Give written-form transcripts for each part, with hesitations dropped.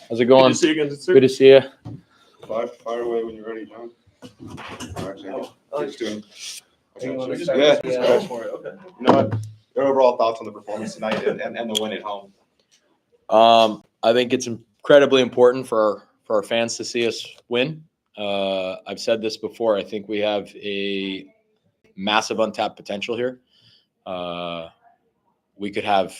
How's it going? Good to see you again, sir. Good to see you. Fire away when you're ready, John. Just doing. Yeah, just for it. Okay. You know what? Your overall thoughts on the performance tonight and the win at home? I think it's incredibly important for our fans to see us win. I've said this before. I think we have a massive untapped potential here. We could have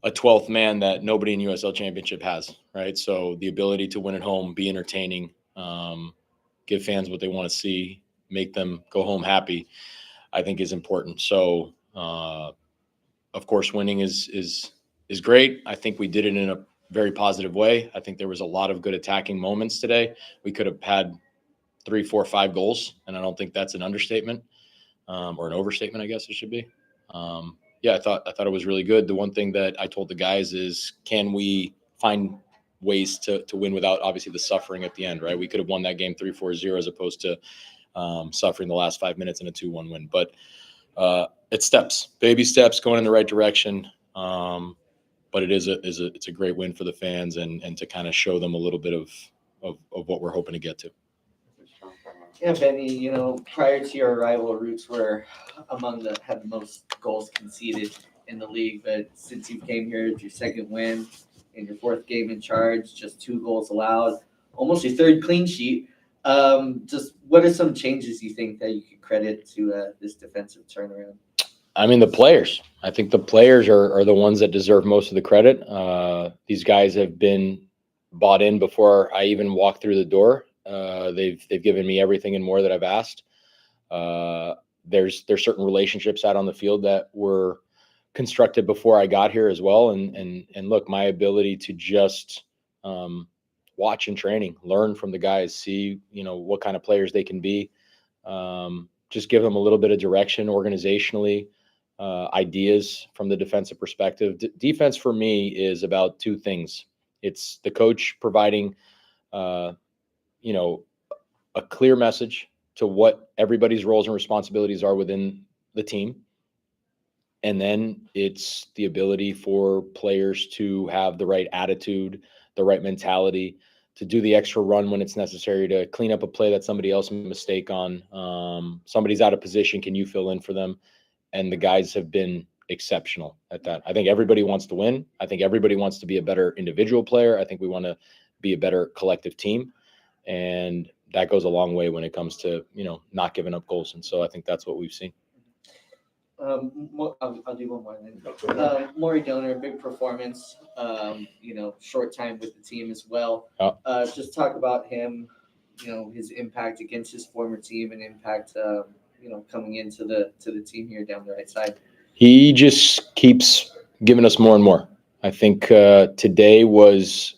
a 12th man that nobody in USL Championship has, right? So the ability to win at home, be entertaining, give fans what they want to see, make them go home happy, I think is important. So, of course, winning is great. I think we did it in a very positive way. I think there was a lot of good attacking moments today. We could have had 3, 4, 5 goals, and I don't think that's an understatement or an overstatement, I guess it should be. Yeah, I thought it was really good. The one thing that I told the guys is, can we find ways to win without obviously the suffering at the end, right? We could have won that game 3-4-0 as opposed to suffering the last 5 minutes in a 2-1 win. But it's steps, baby steps, going in the right direction. But it's a great win for the fans and to kind of show them a little bit of what we're hoping to get to. Yeah, Benny, prior to your arrival, Roots were had the most goals conceded in the league. But since you came here, it's your second win in your 4th game in charge, just 2 goals allowed, almost your 3rd clean sheet. Just what are some changes you think that you could credit to this defensive turnaround? I mean, the players. I think the players are the ones that deserve most of the credit. These guys have been bought in before I even walked through the door. They've given me everything and more that I've asked. There's certain relationships out on the field that were constructed before I got here as well. And look, my ability to just watch in training, learn from the guys, see what kind of players they can be, just give them a little bit of direction organizationally, ideas from the defensive perspective. Defense for me is about 2 things. It's the coach providing a clear message to what everybody's roles and responsibilities are within the team. And then it's the ability for players to have the right attitude, the right mentality, to do the extra run when it's necessary, to clean up a play that somebody else made a mistake on. Somebody's out of position. Can you fill in for them? And the guys have been exceptional at that. I think everybody wants to win. I think everybody wants to be a better individual player. I think we want to be a better collective team. And that goes a long way when it comes to, not giving up goals. And so I think that's what we've seen. I'll do one more then. Maury Donor, big performance, short time with the team as well. Just talk about him, his impact against his former team and impact, coming into the team here down the right side. He just keeps giving us more and more. I think today was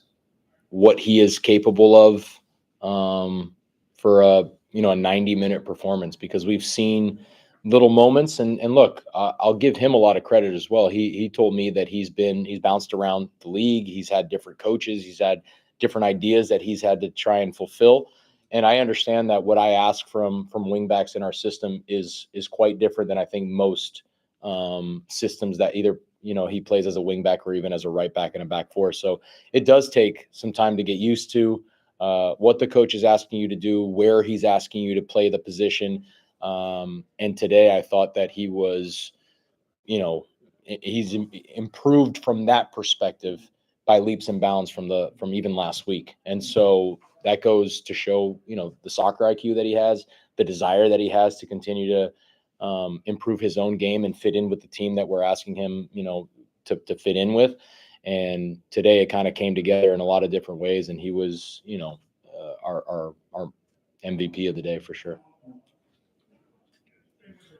what he is capable of for a 90-minute performance, because we've seen little moments and look, I'll give him a lot of credit as well. He told me that he's bounced around the league. He's had different coaches. He's had different ideas that he's had to try and fulfill. And I understand that what I ask from wingbacks in our system is quite different than I think most systems that either, he plays as a wingback or even as a right back and a back four. So it does take some time to get used to what the coach is asking you to do, where he's asking you to play the position. And today I thought that he was, he's improved from that perspective by leaps and bounds from even last week. And so that goes to show, the soccer IQ that he has, the desire that he has to continue to improve his own game and fit in with the team that we're asking him, to fit in with. And today it kind of came together in a lot of different ways. And he was, our MVP of the day for sure.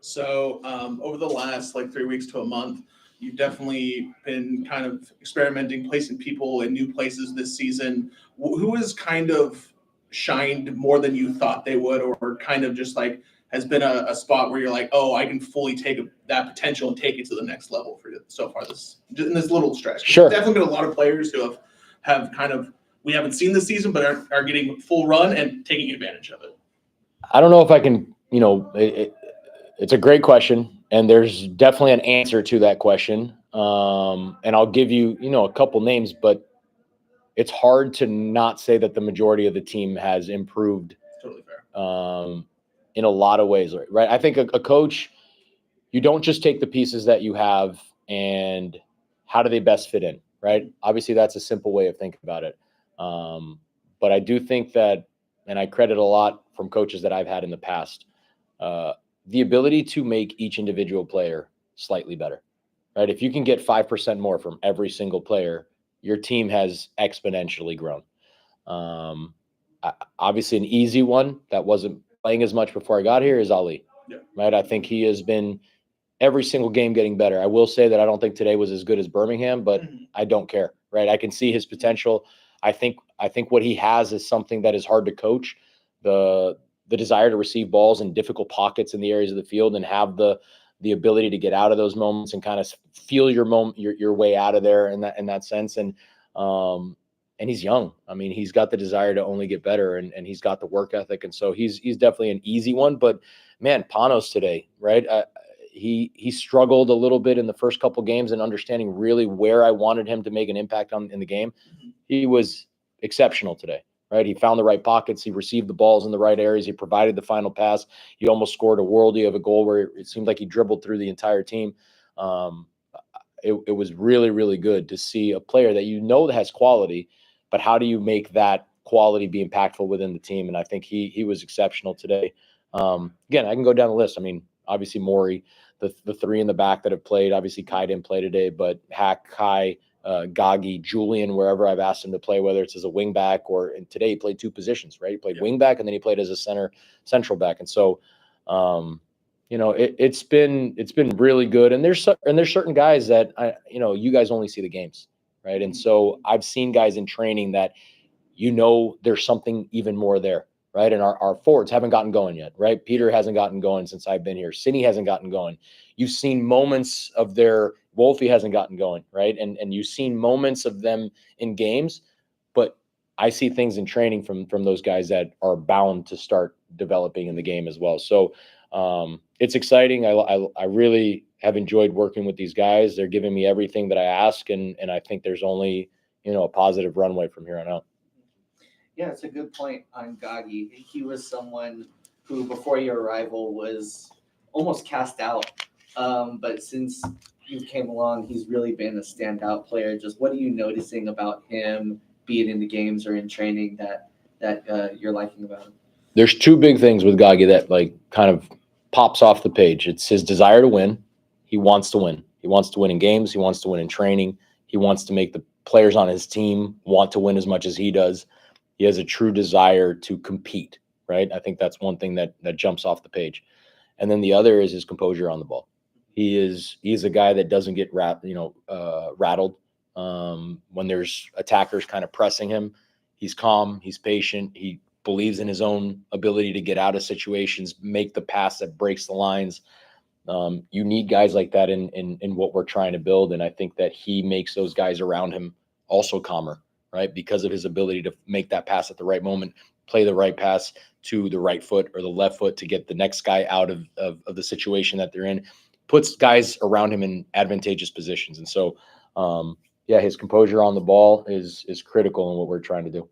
So over the last 3 weeks to a month, you've definitely been kind of experimenting, placing people in new places this season. Who has kind of shined more than you thought they would, or kind of just has been a spot where you're like, oh, I can fully take that potential and take it to the next level for you so far in this little stretch? Sure. There's definitely been a lot of players who have kind of, we haven't seen this season, but are getting full run and taking advantage of it. I don't know if I can, it's a great question, and there's definitely an answer to that question. And I'll give you, a couple names, but it's hard to not say that the majority of the team has improved It's totally fair. in a lot of ways, right? I think a coach, you don't just take the pieces that you have and how do they best fit in, right? Obviously, that's a simple way of thinking about it. But I do think that, and I credit a lot from coaches that I've had in the past, the ability to make each individual player slightly better, right? If you can get 5% more from every single player, your team has exponentially grown. Obviously, an easy one that wasn't playing as much before I got here is Ali, Yeah. right? I think he has been every single game getting better. I will say that I don't think today was as good as Birmingham, but I don't care, right? I can see his potential. I think what he has is something that is hard to coach. The desire to receive balls in difficult pockets in the areas of the field and have the ability to get out of those moments and kind of feel your way out of there in that sense. And he's young. I mean, he's got the desire to only get better and he's got the work ethic. And so he's definitely an easy one, but man, Panos today, right? He struggled a little bit in the first couple games and understanding really where I wanted him to make an impact in the game. He was exceptional today, right? He found the right pockets. He received the balls in the right areas. He provided the final pass. He almost scored a worldie of a goal where it seemed like he dribbled through the entire team. It was really, really good to see a player that that has quality, but how do you make that quality be impactful within the team? And I think he was exceptional today. Again, I can go down the list. I mean, obviously Maury, the three in the back that have played. Obviously Kai didn't play today, but Hack, Kai, Gagi, Julian, wherever I've asked him to play, whether it's as a wing back and today he played two positions, right? He played wing back and then he played as a central back. And so, it's been really good. And there's certain guys that you guys only see the games, right? And so I've seen guys in training that there's something even more there, right? And our forwards haven't gotten going yet, right? Peter hasn't gotten going since I've been here. Sidney hasn't gotten going. You've seen moments of Wolfie hasn't gotten going, right? And you've seen moments of them in games, but I see things in training from those guys that are bound to start developing in the game as well. So it's exciting. I really have enjoyed working with these guys. They're giving me everything that I ask, and I think there's only a positive runway from here on out. Yeah, it's a good point on Gagi. He was someone who, before your arrival, was almost cast out. But since you came along, he's really been a standout player. Just what are you noticing about him, be it in the games or in training, that you're liking about him? There's two big things with Gagi that kind of pops off the page. It's his desire to win. He wants to win. He wants to win in games. He wants to win in training. He wants to make the players on his team want to win as much as he does. He has a true desire to compete, right? I think that's one thing that jumps off the page. And then the other is his composure on the ball. He's a guy that doesn't get rattled when there's attackers kind of pressing him. He's calm. He's patient. He believes in his own ability to get out of situations, make the pass that breaks the lines. You need guys like that in what we're trying to build. And I think that he makes those guys around him also calmer, right? Because of his ability to make that pass at the right moment, play the right pass to the right foot or the left foot to get the next guy out of the situation that they're in, puts guys around him in advantageous positions. And so, his composure on the ball is critical in what we're trying to do.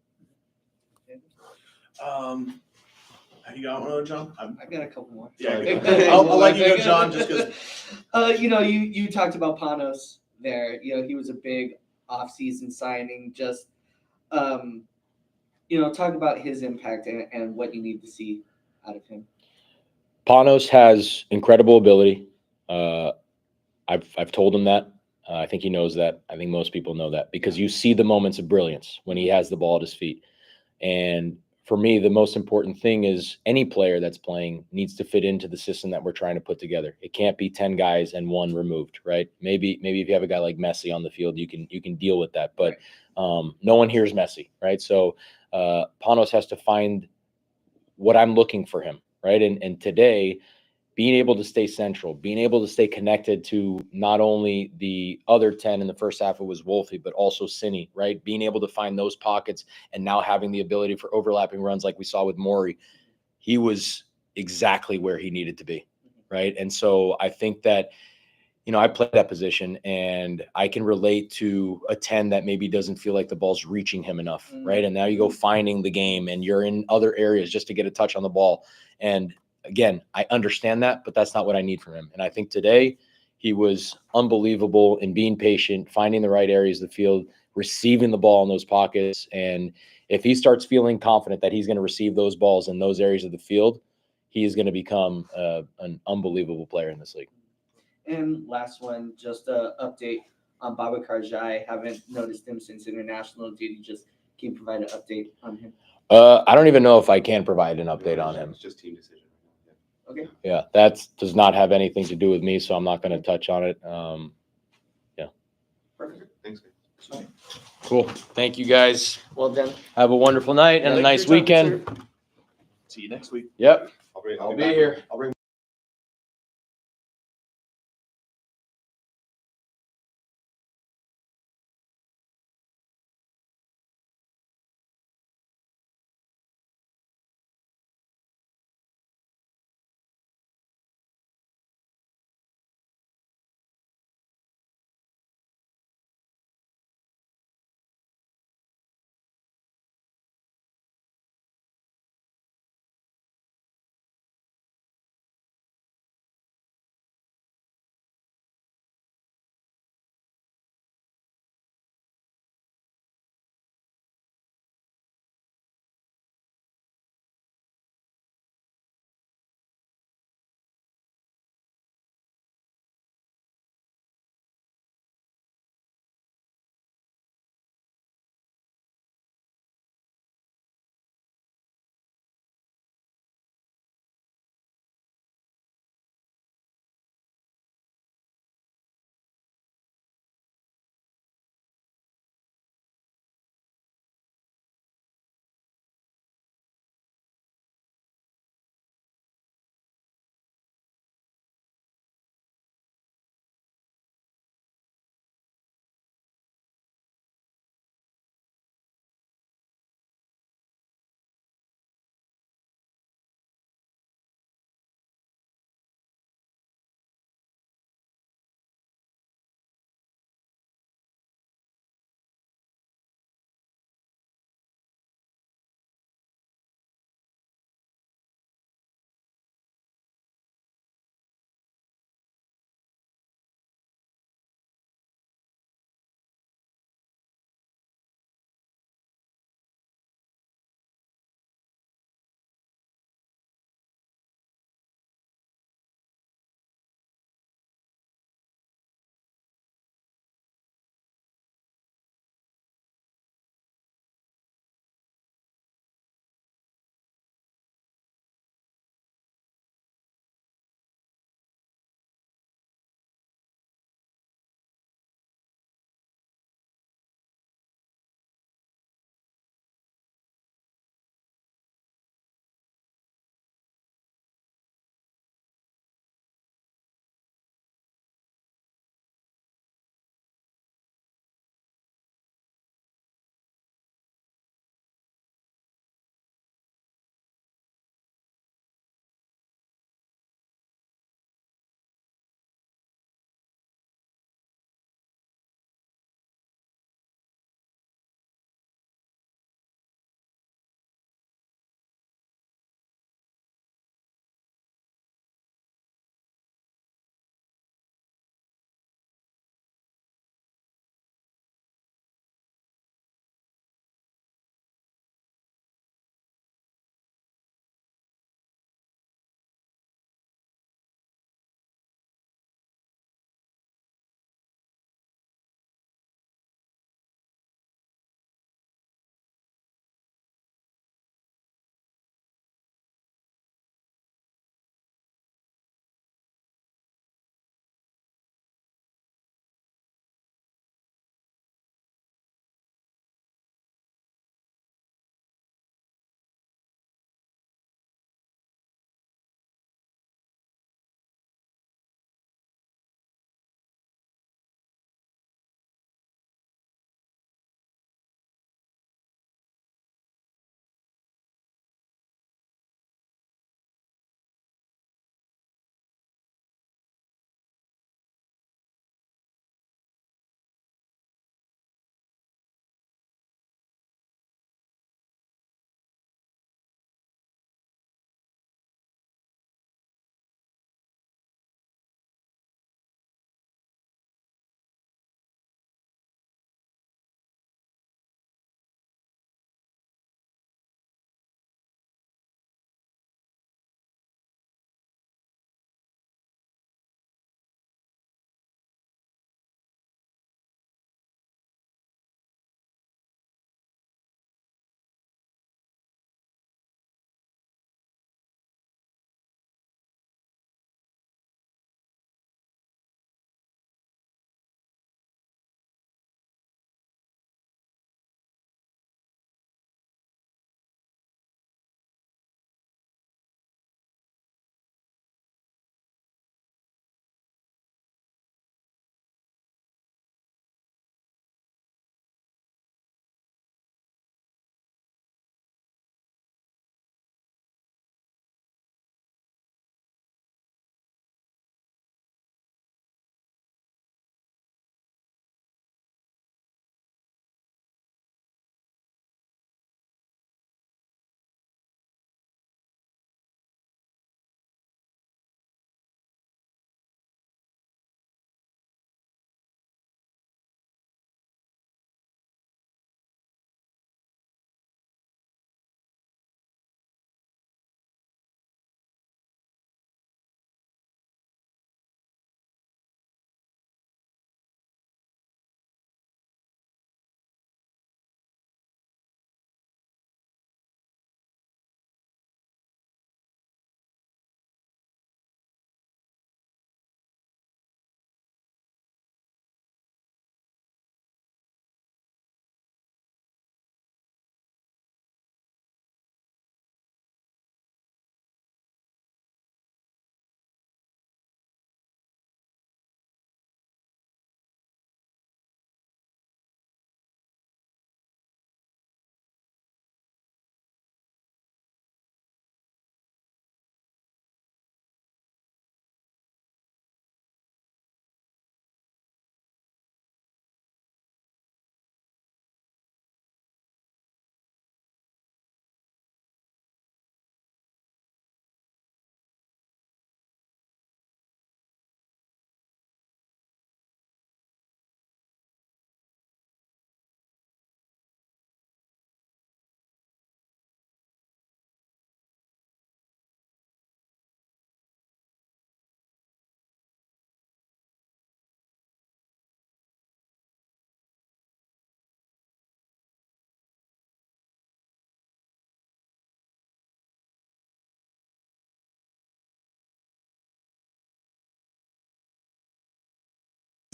Have you got one other, John? I got a couple more. Yeah, I'll let you go, John, just because. You talked about Panos there. He was a big off-season signing. Just, talk about his impact and what you need to see out of him. Panos has incredible ability. I've told him that. I think he knows that. I think most people know that because you see the moments of brilliance when he has the ball at his feet. And for me, the most important thing is any player that's playing needs to fit into the system that we're trying to put together. It can't be 10 guys and one removed, right? Maybe if you have a guy like Messi on the field, you can deal with that. But no one here is Messi, right? So Panos has to find what I'm looking for him, right? And today, being able to stay central, being able to stay connected to not only the other 10 in the first half, it was Wolfie, but also Sidney, right? Being able to find those pockets and now having the ability for overlapping runs like we saw with Maury, he was exactly where he needed to be, right? And so I think that I play that position and I can relate to a 10 that maybe doesn't feel like the ball's reaching him enough, right? And now you go finding the game and you're in other areas just to get a touch on the ball. And again, I understand that, but that's not what I need from him. And I think today he was unbelievable in being patient, finding the right areas of the field, receiving the ball in those pockets. And if he starts feeling confident that he's going to receive those balls in those areas of the field, he is going to become an unbelievable player in this league. And last one, just a update on Babacar Jai. Haven't noticed him since international. Can you provide an update on him? I don't even know if I can provide an update on him. It's just team decision. Okay. Yeah, that does not have anything to do with me, so I'm not going to touch on it. Perfect. Thanks, guys. Cool. Thank you, guys. Well done. Have a wonderful night and a Thank nice you for your time, weekend. See you next week. Yep. I'll be here. I'll bring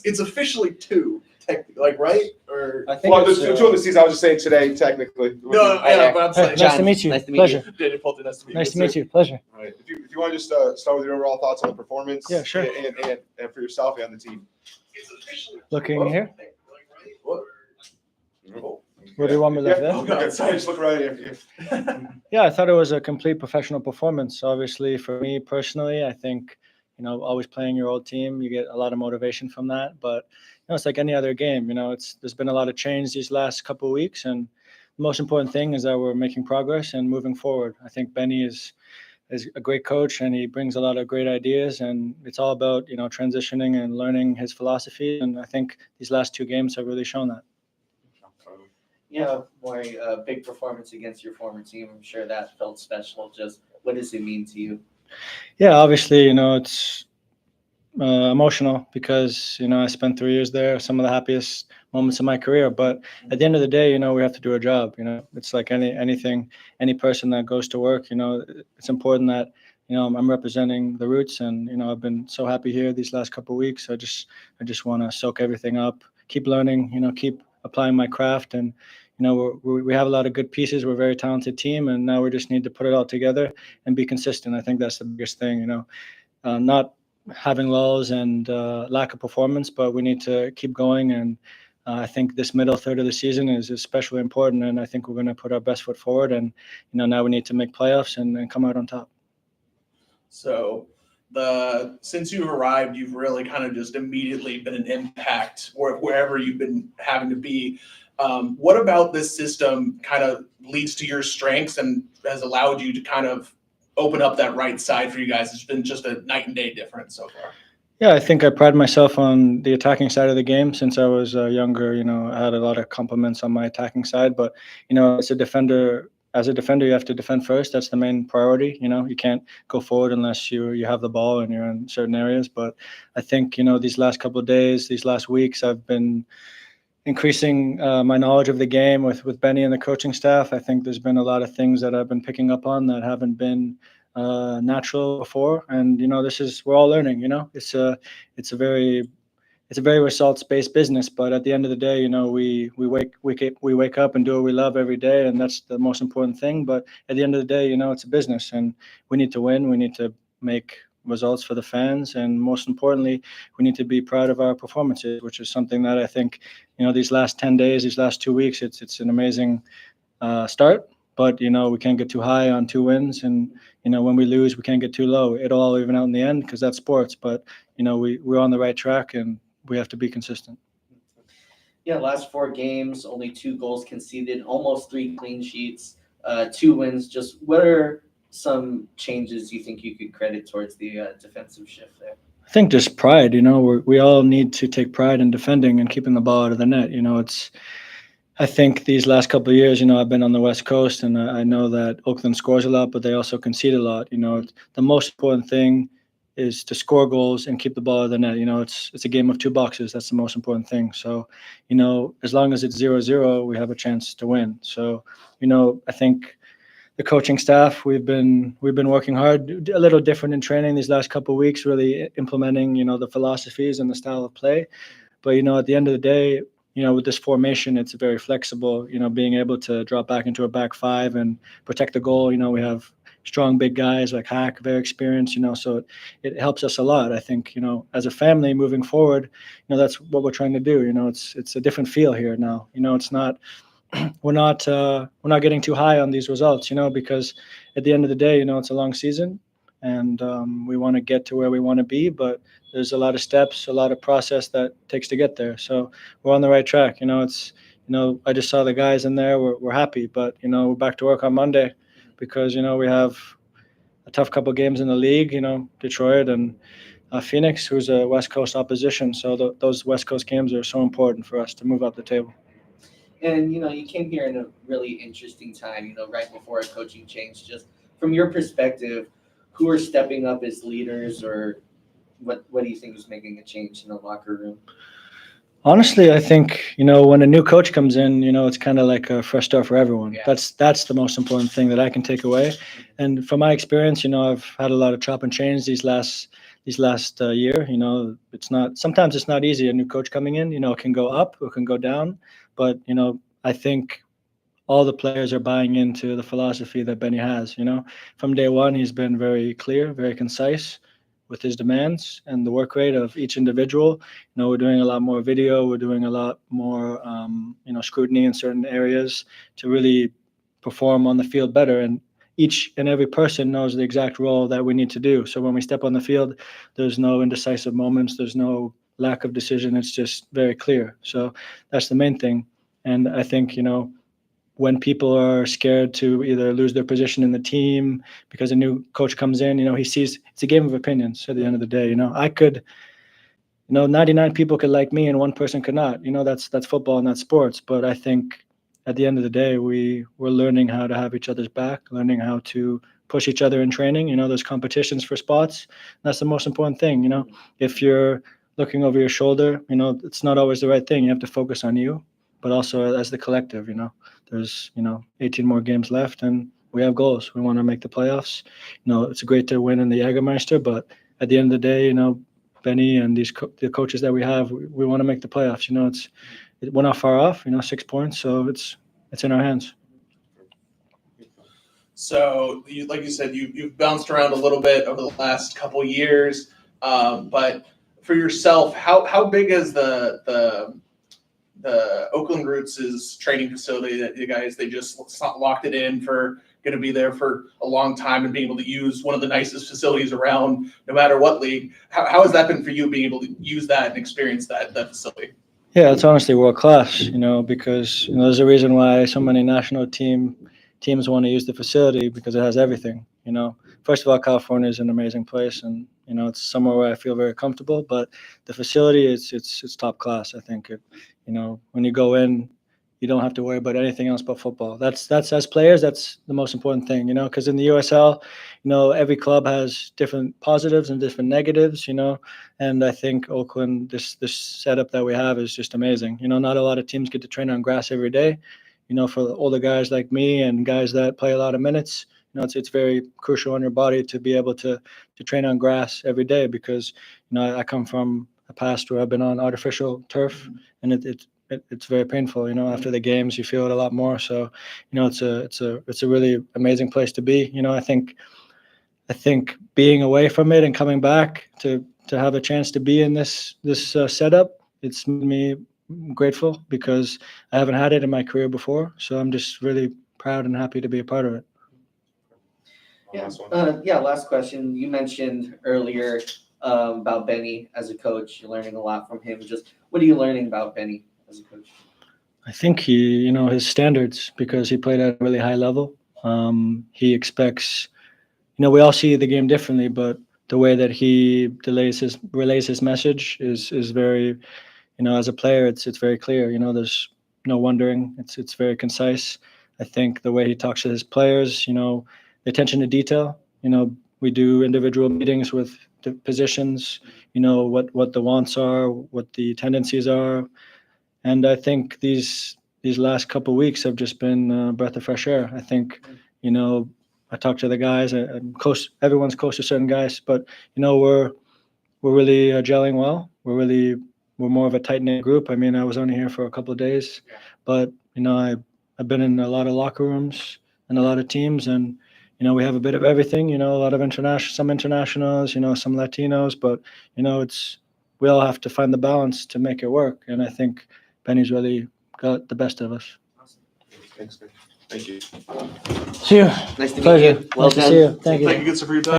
It's officially 2, like, right? Or I think Well, it's, there's 2 in the season. I was just saying today, technically. no, yeah, but I'm Hey, saying nice to meet you. Nice to meet Pleasure. Daniel Fulton, nice to meet you. Nice to meet you. Pleasure. All right. If you want to just start with your overall thoughts on the performance, Yeah, sure. and for yourself and the team. It's officially Looking here. What? Where do you want me to look Yeah, there? Oh, God, okay, sorry. just look right here. Yeah, I thought it was a complete professional performance. Obviously, for me personally, I think, always playing your old team, you get a lot of motivation from that. But, it's like any other game. There's been a lot of change these last couple of weeks. And the most important thing is that we're making progress and moving forward. I think Benny is a great coach and he brings a lot of great ideas. And it's all about, transitioning and learning his philosophy. And I think these last 2 games have really shown that. Yeah, Maury, a big performance against your former team. I'm sure that felt special. Just what does it mean to you? Yeah, obviously, it's emotional because, I spent 3 years there, some of the happiest moments of my career. But at the end of the day, we have to do our job. It's like any person that goes to work, it's important that, I'm representing the Roots and, I've been so happy here these last couple of weeks. I just want to soak everything up, keep learning, keep applying my craft. And, we have a lot of good pieces. We're a very talented team. And now we just need to put it all together and be consistent. I think that's the biggest thing, not having lulls and lack of performance, but we need to keep going. And I think this middle third of the season is especially important. And I think we're going to put our best foot forward. And, now we need to make playoffs and come out on top. So since you've arrived, you've really kind of just immediately been an impact wherever you've been having to be. What about this system kind of leads to your strengths and has allowed you to kind of open up that right side for you guys? It's been just a night and day difference so far. Yeah, I think I pride myself on the attacking side of the game since I was younger. I had a lot of compliments on my attacking side, but as a defender, you have to defend first. That's the main priority. You can't go forward unless you have the ball and you're in certain areas. But I think these last couple of days, these last weeks, I've been increasing my knowledge of the game with Benny and the coaching staff. I think there's been a lot of things that I've been picking up on that haven't been natural before. And we're all learning. It's a very results-based business, but at the end of the day, we wake up and do what we love every day, and that's the most important thing. But at the end of the day, it's a business, and we need to win. We need to make results for the fans, and most importantly, we need to be proud of our performances, which is something that I think, these last 10 days, these last 2 weeks, it's an amazing start. But we can't get too high on 2 wins, and when we lose, we can't get too low. It'll all even out in the end because that's sports. But we're on the right track, and we have to be consistent. Yeah, last 4 games, only 2 goals conceded, almost 3 clean sheets, 2 wins. Just what are some changes you think you could credit towards the defensive shift there? I think just pride. We all need to take pride in defending and keeping the ball out of the net. I think these last couple of years, I've been on the West Coast, and I know that Oakland scores a lot, but they also concede a lot. The most important thing is to score goals and keep the ball out of the net. It's a game of 2 boxes. That's the most important thing. So, as long as it's 0-0, we have a chance to win. So, I think the coaching staff, we've been working hard, a little different in training these last couple of weeks, really implementing, the philosophies and the style of play. But, at the end of the day, with this formation, it's very flexible, being able to drop back into a back 5 and protect the goal. We have strong, big guys like Hack, very experienced, so it helps us a lot. I think, as a family moving forward, that's what we're trying to do. It's a different feel here now. It's not, we're not getting too high on these results, because at the end of the day, it's a long season and we want to get to where we want to be, but there's a lot of steps, a lot of process that takes to get there. So we're on the right track. I just saw the guys in there. We're happy, but we're back to work on Monday because we have a tough couple of games in the league. Detroit and Phoenix, who's a West Coast opposition. So those West Coast games are so important for us to move up the table. And you came here in a really interesting time. Right before a coaching change. Just from your perspective, who are stepping up as leaders, or what do you think is making a change in the locker room? Honestly, I think, when a new coach comes in, it's kind of like a fresh start for everyone. Yeah. That's the most important thing that I can take away. And from my experience, I've had a lot of chop and change these last last year. Sometimes it's not easy. A new coach coming in, it can go up or it can go down. But, I think all the players are buying into the philosophy that Benny has. From day one, he's been very clear, very concise with his demands and the work rate of each individual. We're doing a lot more video. We're doing a lot more, scrutiny in certain areas to really perform on the field better. And each and every person knows the exact role that we need to do. So when we step on the field, there's no indecisive moments. There's no lack of decision. It's just very clear. So that's the main thing. And I think, when people are scared to either lose their position in the team because a new coach comes in, he sees it's a game of opinions at the end of the day. I could, 99 people could like me and one person could not. That's football and that's sports. But I think at the end of the day, we're learning how to have each other's back, learning how to push each other in training. There's competitions for spots. That's the most important thing. If you're looking over your shoulder, it's not always the right thing. You have to focus on you, but also as the collective. There's 18 more games left, and we have goals. We want to make the playoffs. It's great to win in the Jägermeister, but at the end of the day, Benny and the coaches that we have, we want to make the playoffs. We're not far off. 6 points, so it's in our hands. So, like you said, you've bounced around a little bit over the last couple years, but for yourself, how big is the Oakland Roots' training facility that you guys, they just locked it in for going to be there for a long time and being able to use one of the nicest facilities around no matter what league? How has that been for you, being able to use that and experience that facility? Yeah, it's honestly world class, because there's a reason why so many national teams want to use the facility, because it has everything. First of all, California is an amazing place, and it's somewhere where I feel very comfortable. But the facility it's top class. I think when you go in, you don't have to worry about anything else but football. That's as players, that's the most important thing. Because in the USL, every club has different positives and different negatives. And I think Oakland, this setup that we have is just amazing. Not a lot of teams get to train on grass every day. For older guys like me and guys that play a lot of minutes, it's very crucial on your body to be able to train on grass every day, because I come from a past where I've been on artificial turf, and it's very painful. After the games, you feel it a lot more. So it's a really amazing place to be. I think being away from it and coming back to have a chance to be in this setup, it's made me grateful, because I haven't had it in my career before. So I'm just really proud and happy to be a part of it. Last question. You mentioned earlier about Benny as a coach. You're learning a lot from him. Just what are you learning about Benny as a coach? I think his standards, because he played at a really high level. He expects, we all see the game differently, but the way that he relays his message is very, as a player, it's very clear. There's no wondering. It's very concise. I think the way he talks to his players, the attention to detail. We do individual meetings with the positions. What the wants are, what the tendencies are, and I think these last couple of weeks have just been a breath of fresh air. I think, I talk to the guys. Everyone's close to certain guys, but we're really gelling well. We're more of a tight-knit group. I mean, I was only here for a couple of days, but I've been in a lot of locker rooms and a lot of teams, and we have a bit of everything. A lot of some internationals, some Latinos, but we all have to find the balance to make it work. And I think Benny's really got the best of us. Awesome. Thanks, Nick. Thank you. See you. Nice to meet Pleasure. you. Well Nice to done. see you. Thank you. Thank you, good for your time.